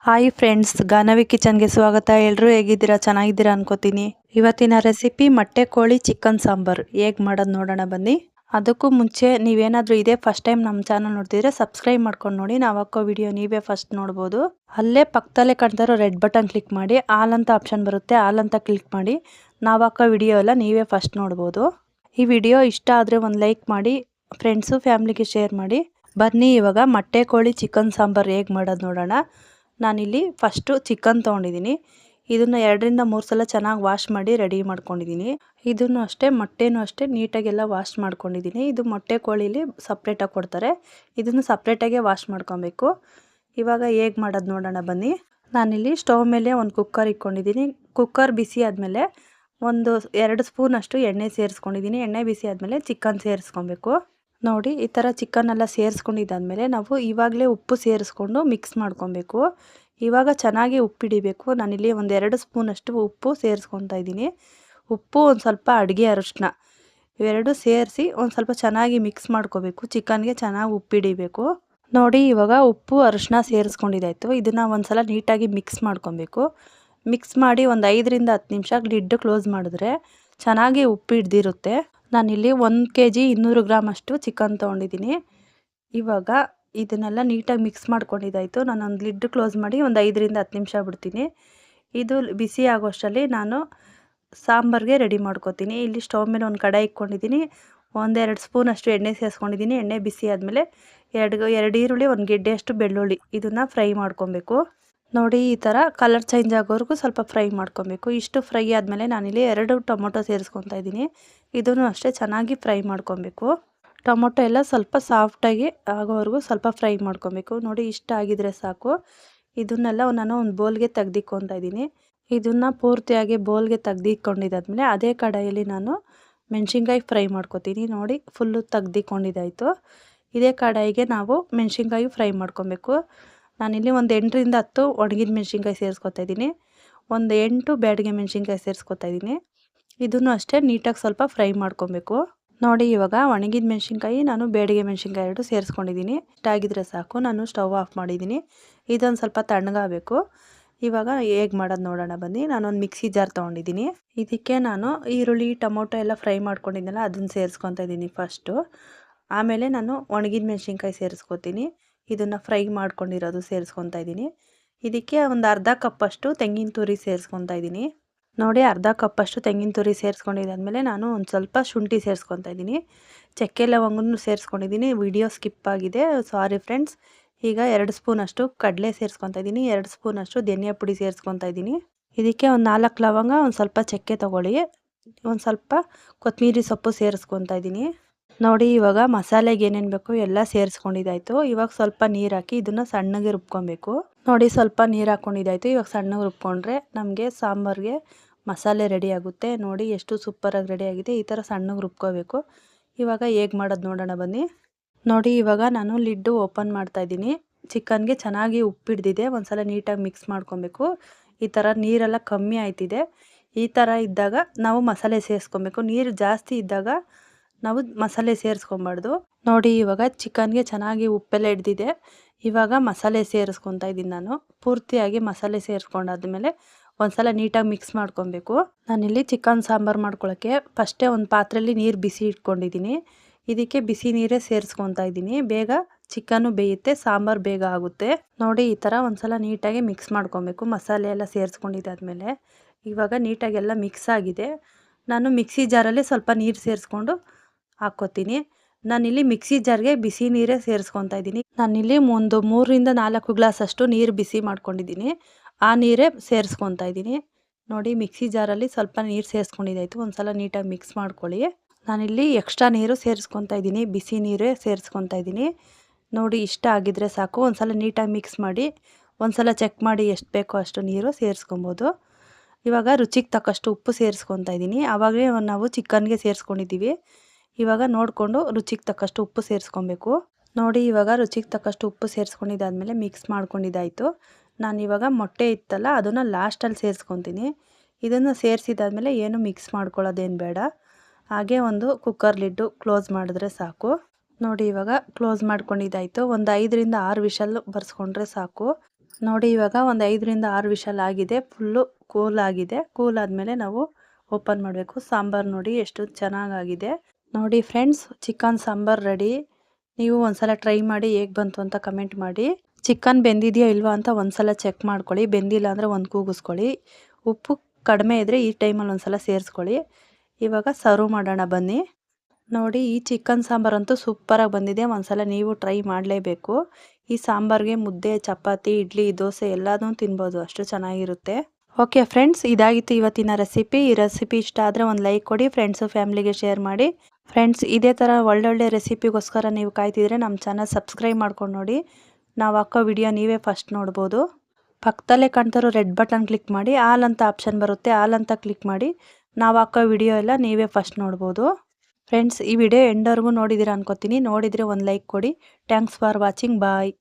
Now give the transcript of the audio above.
Hi friends, Ganavi ಕಿಚನ್ಗೆ ಸ್ವಾಗತ. ಎಲ್ಲರೂ ಹೇಗಿದ್ದೀರಾ? ಚೆನ್ನಾಗಿದ್ದೀರಾ ಅನ್ಕೋತೀನಿ. ಇವತ್ತಿನ ರೆಸಿಪಿ ಮೊಟ್ಟೆ ಕೋಳಿ ಚಿಕನ್ ಸಾಂಬಾರ್ ಹೇಗೆ ಮಾಡೋದು ನೋಡೋಣ ಬನ್ನಿ. ಅದಕ್ಕೂ ಮುಂಚೆ ನೀವೇನಾದರೂ ಇದೇ ಫಸ್ಟ್ ಟೈಮ್ ನಮ್ಮ ಚಾನಲ್ ನೋಡ್ತಿದ್ರೆ ಸಬ್ಸ್ಕ್ರೈಬ್ ಮಾಡ್ಕೊಂಡು ನೋಡಿ. ನಾವು ಹಾಕೋ ವಿಡಿಯೋ ನೀವೇ ಫಸ್ಟ್ ನೋಡ್ಬೋದು. ಅಲ್ಲೇ ಪಕ್ಕದಲ್ಲೇ ಕಾಣ್ತಾರೋ ರೆಡ್ ಬಟನ್ ಕ್ಲಿಕ್ ಮಾಡಿ, ಆಲ್ ಅಂತ ಆಪ್ಷನ್ ಬರುತ್ತೆ, ಆಲ್ ಅಂತ ಕ್ಲಿಕ್ ಮಾಡಿ ನಾವು ಹಾಕೋ ವಿಡಿಯೋ ಎಲ್ಲ ನೀವೇ ಫಸ್ಟ್ ನೋಡ್ಬೋದು. ಈ ವಿಡಿಯೋ ಇಷ್ಟ ಆದರೆ ಒಂದು ಲೈಕ್ ಮಾಡಿ, ಫ್ರೆಂಡ್ಸು ಫ್ಯಾಮ್ಲಿಗೆ ಶೇರ್ ಮಾಡಿ. ಬನ್ನಿ ಇವಾಗ ಮೊಟ್ಟೆ ಕೋಳಿ ಚಿಕನ್ ಸಾಂಬಾರ್ ಹೇಗೆ ಮಾಡೋದು ನೋಡೋಣ. ನಾನಿಲ್ಲಿ ಫಸ್ಟು ಚಿಕನ್ ತೊಗೊಂಡಿದ್ದೀನಿ. ಇದನ್ನು 2ರಿಂದ 3 ಸಲ ಚೆನ್ನಾಗಿ ವಾಶ್ ಮಾಡಿ ರೆಡಿ ಮಾಡ್ಕೊಂಡಿದ್ದೀನಿ. ಇದನ್ನು ಅಷ್ಟೇ, ಮೊಟ್ಟೆನೂ ಅಷ್ಟೇ ನೀಟಾಗೆಲ್ಲ ವಾಶ್ ಮಾಡ್ಕೊಂಡಿದ್ದೀನಿ. ಇದು ಮೊಟ್ಟೆ ಕೋಳಿಲಿ ಸಪ್ರೇಟಾಗಿ ಕೊಡ್ತಾರೆ, ಇದನ್ನು ಸಪ್ರೇಟಾಗೆ ವಾಶ್ ಮಾಡ್ಕೊಬೇಕು. ಇವಾಗ ಹೇಗೆ ಮಾಡೋದು ನೋಡೋಣ ಬನ್ನಿ. ನಾನಿಲ್ಲಿ ಸ್ಟವ್ ಮೇಲೆ ಒಂದು ಕುಕ್ಕರ್ ಇಟ್ಕೊಂಡಿದ್ದೀನಿ. ಕುಕ್ಕರ್ ಬಿಸಿ ಆದಮೇಲೆ ಒಂದು 2 ಸ್ಪೂನಷ್ಟು ಎಣ್ಣೆ ಸೇರಿಸ್ಕೊಂಡಿದ್ದೀನಿ. ಎಣ್ಣೆ ಬಿಸಿ ಆದಮೇಲೆ ಚಿಕನ್ ಸೇರಿಸ್ಕೊಬೇಕು. ನೋಡಿ, ಈ ಥರ ಚಿಕನ್ ಸೇರಿಸ್ಕೊಂಡಿದ್ದಾದಮೇಲೆ ನಾವು ಇವಾಗಲೇ ಉಪ್ಪು ಸೇರಿಸ್ಕೊಂಡು ಮಿಕ್ಸ್ ಮಾಡ್ಕೊಬೇಕು. ಇವಾಗ ಚೆನ್ನಾಗಿ ಉಪ್ಪಿಡಿಬೇಕು. ನಾನಿಲ್ಲಿ ಒಂದು 2 ಸ್ಪೂನಷ್ಟು ಉಪ್ಪು ಸೇರಿಸ್ಕೊತಾ ಇದ್ದೀನಿ. ಉಪ್ಪು, ಒಂದು ಸ್ವಲ್ಪ ಅಡುಗೆ ಅರಿಶಿನ, ಇವೆರಡು ಸೇರಿಸಿ ಒಂದು ಸ್ವಲ್ಪ ಚೆನ್ನಾಗಿ ಮಿಕ್ಸ್ ಮಾಡ್ಕೋಬೇಕು. ಚಿಕನ್ಗೆ ಚೆನ್ನಾಗಿ ಉಪ್ಪಿಡಿಬೇಕು. ನೋಡಿ, ಇವಾಗ ಉಪ್ಪು ಅರಿಶಿನ ಸೇರಿಸ್ಕೊಂಡಿದ್ದಾಯಿತು. ಇದನ್ನು ಒಂದು ಸಲ ನೀಟಾಗಿ ಮಿಕ್ಸ್ ಮಾಡ್ಕೊಬೇಕು. ಮಿಕ್ಸ್ ಮಾಡಿ ಒಂದು 5ರಿಂದ 10 ನಿಮಿಷ ಲಿಡ್ ಕ್ಲೋಸ್ ಮಾಡಿದ್ರೆ ಚೆನ್ನಾಗಿ ಉಪ್ಪು ಹಿಡ್ದಿರುತ್ತೆ. ನಾನಿಲ್ಲಿ 1 kg 200 ಗ್ರಾಮ್ ಅಷ್ಟು ಚಿಕನ್ ತೊಗೊಂಡಿದ್ದೀನಿ. ಇವಾಗ ಇದನ್ನೆಲ್ಲ ನೀಟಾಗಿ ಮಿಕ್ಸ್ ಮಾಡ್ಕೊಂಡಿದ್ದಾಯಿತು. ನಾನೊಂದು ಲಿಡ್ ಕ್ಲೋಸ್ ಮಾಡಿ ಒಂದು 5ರಿಂದ 10 ನಿಮಿಷ ಬಿಡ್ತೀನಿ. ಇದು ಬಿಸಿ ಆಗೋಷ್ಟರಲ್ಲಿ ನಾನು ಸಾಂಬಾರಿಗೆ ರೆಡಿ ಮಾಡ್ಕೊತೀನಿ. ಇಲ್ಲಿ ಸ್ಟವ್ ಮೇಲೆ ಒಂದು ಕಡಾಯಿ ಇಟ್ಕೊಂಡಿದ್ದೀನಿ. 1-2 ಸ್ಪೂನಷ್ಟು ಎಣ್ಣೆ ಸೇರಿಸ್ಕೊಂಡಿದ್ದೀನಿ. ಎಣ್ಣೆ ಬಿಸಿ ಆದಮೇಲೆ 2 ಈರುಳ್ಳಿ, 1 ಗೆಡ್ಡೆಯಷ್ಟು ಬೆಳ್ಳುಳ್ಳಿ, ಇದನ್ನು ಫ್ರೈ ಮಾಡ್ಕೊಬೇಕು. ನೋಡಿ, ಈ ಥರ ಕಲರ್ ಚೇಂಜ್ ಆಗೋವರೆಗೂ ಸ್ವಲ್ಪ ಫ್ರೈ ಮಾಡ್ಕೊಬೇಕು. ಇಷ್ಟು ಫ್ರೈ ಆದಮೇಲೆ ನಾನಿಲ್ಲಿ 2 ಟೊಮೊಟೊ ಸೇರಿಸ್ಕೊತಾ ಇದ್ದೀನಿ. ಇದನ್ನು ಅಷ್ಟೇ ಚೆನ್ನಾಗಿ ಫ್ರೈ ಮಾಡ್ಕೊಬೇಕು. ಟೊಮೊಟೊ ಎಲ್ಲ ಸ್ವಲ್ಪ ಸಾಫ್ಟಾಗಿ ಆಗೋವರೆಗೂ ಸ್ವಲ್ಪ ಫ್ರೈ ಮಾಡ್ಕೊಬೇಕು. ನೋಡಿ, ಇಷ್ಟ ಆಗಿದ್ರೆ ಸಾಕು. ಇದನ್ನೆಲ್ಲ ನಾನು ಒಂದು ಬೌಲ್ಗೆ ತೆಗ್ದಿಕ್ಕೊತಾ ಇದ್ದೀನಿ. ಇದನ್ನು ಪೂರ್ತಿಯಾಗಿ ಬೌಲ್ಗೆ ತೆಗ್ದಿಕ್ಕೊಂಡಿದ್ದಾದ್ಮೇಲೆ ಅದೇ ಕಡಾಯಲ್ಲಿ ನಾನು ಮೆಣಸಿನ್ಕಾಯಿ ಫ್ರೈ ಮಾಡ್ಕೊತೀನಿ. ನೋಡಿ, ಫುಲ್ಲು ತೆಗ್ದಿಕ್ಕೊಂಡಿದ್ದಾಯಿತು. ಇದೇ ಕಡಾಯಿಗೆ ನಾವು ಮೆಣಸಿನ್ಕಾಯಿ ಫ್ರೈ ಮಾಡ್ಕೊಬೇಕು. ನಾನಿಲ್ಲಿ ಒಂದು 8ರಿಂದ 10 ಒಣಗಿದ ಮೆಣಸಿನ್ಕಾಯಿ ಸೇರಿಸ್ಕೊತಾ ಇದ್ದೀನಿ. ಒಂದು 8 ಬ್ಯಾಡಗೆ ಮೆಣಸಿನ್ಕಾಯಿ ಸೇರಿಸ್ಕೊತಾ ಇದ್ದೀನಿ. ಇದನ್ನು ಅಷ್ಟೇ ನೀಟಾಗಿ ಸ್ವಲ್ಪ ಫ್ರೈ ಮಾಡ್ಕೊಬೇಕು. ನೋಡಿ, ಇವಾಗ ಒಣಗಿದ ಮೆಣಸಿನ್ಕಾಯಿ, ನಾನು ಬೇಡಿಗೆ ಮೆಣಸಿನ್ಕಾಯಿ 2 ಸೇರಿಸ್ಕೊಂಡಿದ್ದೀನಿ. ಇಷ್ಟಾಗಿದ್ರೆ ಸಾಕು. ನಾನು ಸ್ಟವ್ ಆಫ್ ಮಾಡಿದ್ದೀನಿ. ಇದೊಂದು ಸ್ವಲ್ಪ ತಣ್ಣಗಾಗಬೇಕು. ಇವಾಗ ಹೇಗೆ ಮಾಡೋದು ನೋಡೋಣ ಬನ್ನಿ. ನಾನೊಂದು ಮಿಕ್ಸಿ ಜಾರ್ ತೊಗೊಂಡಿದ್ದೀನಿ. ಇದಕ್ಕೆ ನಾನು ಈರುಳ್ಳಿ, ಟೊಮೊಟೊ ಎಲ್ಲ ಫ್ರೈ ಮಾಡ್ಕೊಂಡಿದ್ದೆನಲ್ಲ ಅದನ್ನು ಸೇರಿಸ್ಕೊತಾ ಇದ್ದೀನಿ ಫಸ್ಟು. ಆಮೇಲೆ ನಾನು ಒಣಗಿದ ಮೆಣಸಿನ್ಕಾಯಿ ಸೇರಿಸ್ಕೊತೀನಿ. ಇದನ್ನು ಫ್ರೈ ಮಾಡ್ಕೊಂಡಿರೋದು ಸೇರಿಸ್ಕೊತಾ ಇದ್ದೀನಿ. ಇದಕ್ಕೆ ಒಂದು ಅರ್ಧ ಕಪ್ಪಷ್ಟು ತೆಂಗಿನ ತುರಿ ಸೇರಿಸ್ಕೊತಾ ಇದ್ದೀನಿ. ನೋಡಿ, ಅರ್ಧ ಕಪ್ಪಷ್ಟು ತೆಂಗಿನ ತುರಿ ಸೇರಿಸ್ಕೊಂಡಿದ್ದಾದಮೇಲೆ ನಾನು ಒಂದು ಸ್ವಲ್ಪ ಶುಂಠಿ ಸೇರಿಸ್ಕೊತಾ ಇದ್ದೀನಿ. ಚಕ್ಕೆ ಲವಂಗನೂ ಸೇರಿಸ್ಕೊಂಡಿದ್ದೀನಿ. ವಿಡಿಯೋ ಸ್ಕಿಪ್ ಆಗಿದೆ, ಸಾರಿ ಫ್ರೆಂಡ್ಸ್. ಈಗ 2 ಸ್ಪೂನಷ್ಟು ಕಡಲೆ ಸೇರಿಸ್ಕೊತಾ ಇದ್ದೀನಿ. 2 ಸ್ಪೂನಷ್ಟು ಧನಿಯಾ ಪುಡಿ ಸೇರಿಸ್ಕೊತಾ ಇದ್ದೀನಿ. ಇದಕ್ಕೆ ಒಂದು 4 ಲವಂಗ, ಒಂದು ಸ್ವಲ್ಪ ಚಕ್ಕೆ ತೊಗೊಳ್ಳಿ, ಒಂದು ಸ್ವಲ್ಪ ಕೊತ್ತಂಬರಿ ಸೊಪ್ಪು ಸೇರಿಸ್ಕೊತಾ ಇದ್ದೀನಿ. ನೋಡಿ, ಇವಾಗ ಮಸಾಲೆಗೆ ಏನೇನು ಬೇಕು ಎಲ್ಲ ಸೇರಿಸ್ಕೊಂಡಿದ್ದಾಯಿತು. ಇವಾಗ ಸ್ವಲ್ಪ ನೀರು ಹಾಕಿ ಇದನ್ನು ಸಣ್ಣಗೆ ರುಬ್ಕೊಬೇಕು. ನೋಡಿ, ಸ್ವಲ್ಪ ನೀರು ಹಾಕ್ಕೊಂಡಿದ್ದಾಯಿತು. ಇವಾಗ ಸಣ್ಣಗೆ ರುಬ್ಕೊಂಡ್ರೆ ನಮಗೆ ಸಾಂಬಾರಿಗೆ ಮಸಾಲೆ ರೆಡಿ ಆಗುತ್ತೆ. ನೋಡಿ, ಎಷ್ಟು ಸೂಪರಾಗಿ ರೆಡಿ ಆಗಿದೆ. ಈ ಥರ ಸಣ್ಣಗೆ ರುಬ್ಕೋಬೇಕು. ಇವಾಗ ಹೇಗೆ ಮಾಡೋದು ನೋಡೋಣ ಬನ್ನಿ. ನೋಡಿ, ಇವಾಗ ನಾನು ಲಿಡ್ಡು ಓಪನ್ ಮಾಡ್ತಾಯಿದ್ದೀನಿ. ಚಿಕನ್ಗೆ ಚೆನ್ನಾಗಿ ಉಪ್ಪಿಡ್ದಿದೆ. ಒಂದು ಸಲ ನೀಟಾಗಿ ಮಿಕ್ಸ್ ಮಾಡ್ಕೊಬೇಕು. ಈ ಥರ ನೀರೆಲ್ಲ ಕಮ್ಮಿ ಆಯ್ತಿದೆ. ಈ ಥರ ಇದ್ದಾಗ ನಾವು ಮಸಾಲೆ ಸೇರಿಸ್ಕೊಬೇಕು. ನೀರು ಜಾಸ್ತಿ ಇದ್ದಾಗ ನಾವು ಮಸಾಲೆ ಸೇರಿಸ್ಕೊಬಾರ್ದು. ನೋಡಿ, ಇವಾಗ ಚಿಕನ್ಗೆ ಚೆನ್ನಾಗಿ ಉಪ್ಪೆಲ್ಲ ಹಿಡ್ದಿದೆ. ಇವಾಗ ಮಸಾಲೆ ಸೇರಿಸ್ಕೊತಾ ಇದ್ದೀನಿ. ನಾನು ಪೂರ್ತಿಯಾಗಿ ಮಸಾಲೆ ಸೇರಿಸ್ಕೊಂಡಾದ್ಮೇಲೆ ಒಂದು ಸಲ ನೀಟಾಗಿ ಮಿಕ್ಸ್ ಮಾಡ್ಕೊಬೇಕು. ನಾನಿಲ್ಲಿ ಚಿಕನ್ ಸಾಂಬಾರು ಮಾಡ್ಕೊಳ್ಳೋಕ್ಕೆ ಫಸ್ಟೇ ಒಂದು ಪಾತ್ರೆಯಲ್ಲಿ ನೀರು ಬಿಸಿ ಇಟ್ಕೊಂಡಿದ್ದೀನಿ. ಇದಕ್ಕೆ ಬಿಸಿ ನೀರೇ ಸೇರಿಸ್ಕೊತಾ ಇದ್ದೀನಿ. ಬೇಗ ಚಿಕನ್ನು ಬೇಯುತ್ತೆ, ಸಾಂಬಾರು ಬೇಗ ಆಗುತ್ತೆ. ನೋಡಿ, ಈ ಥರ ಒಂದು ಸಲ ನೀಟಾಗಿ ಮಿಕ್ಸ್ ಮಾಡ್ಕೊಬೇಕು. ಮಸಾಲೆ ಎಲ್ಲ ಸೇರಿಸ್ಕೊಂಡಿದ್ದಾದಮೇಲೆ ಇವಾಗ ನೀಟಾಗೆಲ್ಲ ಮಿಕ್ಸ್ ಆಗಿದೆ. ನಾನು ಮಿಕ್ಸಿ ಜಾರಲ್ಲಿ ಸ್ವಲ್ಪ ನೀರು ಸೇರಿಸ್ಕೊಂಡು ಹಾಕ್ಕೋತೀನಿ. ನಾನಿಲ್ಲಿ ಮಿಕ್ಸಿ ಜಾರ್ಗೆ ಬಿಸಿ ನೀರೇ ಸೇರಿಸ್ಕೊತಾ ಇದ್ದೀನಿ. ನಾನಿಲ್ಲಿ ಒಂದು 3ರಿಂದ 4 ಗ್ಲಾಸ್ ಅಷ್ಟು ನೀರು ಬಿಸಿ ಮಾಡ್ಕೊಂಡಿದ್ದೀನಿ. ಆ ನೀರೇ ಸೇರಿಸ್ಕೊತಾ ಇದ್ದೀನಿ. ನೋಡಿ, ಮಿಕ್ಸಿ ಜಾರಲ್ಲಿ ಸ್ವಲ್ಪ ನೀರು ಸೇರಿಸ್ಕೊಂಡಿದ್ದಾಯಿತು. ಒಂದು ಸಲ ನೀಟಾಗಿ ಮಿಕ್ಸ್ ಮಾಡ್ಕೊಳ್ಳಿ. ನಾನಿಲ್ಲಿ ಎಕ್ಸ್ಟ್ರಾ ನೀರು ಸೇರಿಸ್ಕೊತಾ ಇದ್ದೀನಿ, ಬಿಸಿ ನೀರೇ ಸೇರಿಸ್ಕೊತಾ ಇದ್ದೀನಿ. ನೋಡಿ, ಇಷ್ಟ ಆಗಿದ್ರೆ ಸಾಕು. ಒಂದು ಸಲ ನೀಟಾಗಿ ಮಿಕ್ಸ್ ಮಾಡಿ, ಒಂದು ಸಲ ಚೆಕ್ ಮಾಡಿ ಎಷ್ಟು ಬೇಕೋ ಅಷ್ಟು ನೀರು ಸೇರಿಸ್ಕೊಬೋದು. ಇವಾಗ ರುಚಿಗೆ ತಕ್ಕಷ್ಟು ಉಪ್ಪು ಸೇರಿಸ್ಕೊತಾ ಇದ್ದೀನಿ. ಆವಾಗಲೇ ನಾವು ಚಿಕನ್ಗೆ ಸೇರಿಸ್ಕೊಂಡಿದ್ದೀವಿ. ಇವಾಗ ನೋಡಿಕೊಂಡು ರುಚಿಗೆ ತಕ್ಕಷ್ಟು ಉಪ್ಪು ಸೇರಿಸ್ಕೊಬೇಕು. ನೋಡಿ, ಇವಾಗ ರುಚಿಗೆ ತಕ್ಕಷ್ಟು ಉಪ್ಪು ಸೇರಿಸ್ಕೊಂಡಿದ್ದಾದಮೇಲೆ ಮಿಕ್ಸ್ ಮಾಡ್ಕೊಂಡಿದ್ದಾಯಿತು. ನಾನಿವಾಗ ಮೊಟ್ಟೆ ಇತ್ತಲ್ಲ ಅದನ್ನು ಲಾಸ್ಟಲ್ಲಿ ಸೇರಿಸ್ಕೊತೀನಿ. ಇದನ್ನು ಸೇರಿಸಿದಾದ್ಮೇಲೆ ಏನು ಮಿಕ್ಸ್ ಮಾಡ್ಕೊಳ್ಳೋದೇನು ಬೇಡ. ಹಾಗೆ ಒಂದು ಕುಕ್ಕರ್ ಲಿಡ್ಡು ಕ್ಲೋಸ್ ಮಾಡಿದ್ರೆ ಸಾಕು. ನೋಡಿ, ಇವಾಗ ಕ್ಲೋಸ್ ಮಾಡ್ಕೊಂಡಿದ್ದಾಯಿತು. ಒಂದು 5ರಿಂದ 6 ವಿಷಲ್ ಬರ್ಸ್ಕೊಂಡ್ರೆ ಸಾಕು. ನೋಡಿ ಇವಾಗ ಒಂದು 5ರಿಂದ 6 ವಿಷಲ್ ಆಗಿದೆ. ಫುಲ್ಲು ಕೂಲ್ ಆಗಿದೆ. ಕೂಲ್ ಆದಮೇಲೆ ನಾವು ಓಪನ್ ಮಾಡಬೇಕು. ಸಾಂಬಾರು ನೋಡಿ ಎಷ್ಟು ಚೆನ್ನಾಗಾಗಿದೆ. ನೋಡಿ ಫ್ರೆಂಡ್ಸ್, ಚಿಕನ್ ಸಾಂಬಾರು ರೆಡಿ. ನೀವು ಒಂದ್ಸಲ ಟ್ರೈ ಮಾಡಿ ಹೇಗೆ ಬಂತು ಅಂತ ಕಮೆಂಟ್ ಮಾಡಿ. ಚಿಕನ್ ಬೆಂದಿದೆಯೋ ಇಲ್ವಾ ಅಂತ ಒಂದ್ಸಲ ಚೆಕ್ ಮಾಡ್ಕೊಳ್ಳಿ. ಬೆಂದಿಲ್ಲ ಅಂದರೆ ಒಂದು ಕೂಗಿಸ್ಕೊಳ್ಳಿ. ಉಪ್ಪು ಕಡಿಮೆ ಇದ್ದರೆ ಈ ಟೈಮಲ್ಲಿ ಒಂದ್ಸಲ ಸೇರಿಸ್ಕೊಳ್ಳಿ. ಇವಾಗ ಸರ್ವ್ ಮಾಡೋಣ ಬನ್ನಿ. ನೋಡಿ ಈ ಚಿಕನ್ ಸಾಂಬಾರಂತೂ ಸೂಪರಾಗಿ ಬಂದಿದೆ. ಒಂದ್ಸಲ ನೀವು ಟ್ರೈ ಮಾಡಲೇಬೇಕು. ಈ ಸಾಂಬಾರಿಗೆ ಮುದ್ದೆ, ಚಪಾತಿ, ಇಡ್ಲಿ, ದೋಸೆ ಎಲ್ಲದೂ ತಿನ್ಬೋದು, ಅಷ್ಟು ಚೆನ್ನಾಗಿರುತ್ತೆ. ಓಕೆ ಫ್ರೆಂಡ್ಸ್, ಇದಾಗಿತ್ತು ಇವತ್ತಿನ ರೆಸಿಪಿ. ಈ ರೆಸಿಪಿ ಇಷ್ಟ ಆದರೆ ಒಂದು ಲೈಕ್ ಕೊಡಿ. ಫ್ರೆಂಡ್ಸು ಫ್ಯಾಮಿಲಿಗೆ ಶೇರ್ ಮಾಡಿ. ಫ್ರೆಂಡ್ಸ್, ಇದೇ ಥರ ಒಳ್ಳೊಳ್ಳೆ ರೆಸಿಪಿಗೋಸ್ಕರ ನೀವು ಕಾಯ್ತಿದ್ರೆ ನಮ್ಮ ಚಾನಲ್ ಸಬ್ಸ್ಕ್ರೈಬ್ ಮಾಡ್ಕೊಂಡು ನೋಡಿ. ನಾವು ಹಾಕೋ ವಿಡಿಯೋ ನೀವೇ ಫಸ್ಟ್ ನೋಡ್ಬೋದು. ಪಕ್ಕದಲ್ಲೇ ಕಾಣ್ತಿರೋ ರೆಡ್ ಬಟನ್ ಕ್ಲಿಕ್ ಮಾಡಿ. ಆಲ್ ಅಂತ ಆಪ್ಷನ್ ಬರುತ್ತೆ, ಆಲ್ ಅಂತ ಕ್ಲಿಕ್ ಮಾಡಿ. ನಾವು ಹಾಕೋ ವಿಡಿಯೋ ಎಲ್ಲ ನೀವೇ ಫಸ್ಟ್ ನೋಡ್ಬೋದು. ಫ್ರೆಂಡ್ಸ್, ಈ ವಿಡಿಯೋ ಎಂಡವರೆಗೂ ನೋಡಿದ್ದೀರಾ ಅನ್ಕೋತೀನಿ. ನೋಡಿದರೆ ಒಂದು ಲೈಕ್ ಕೊಡಿ. Thanks for watching. ಬಾಯ್.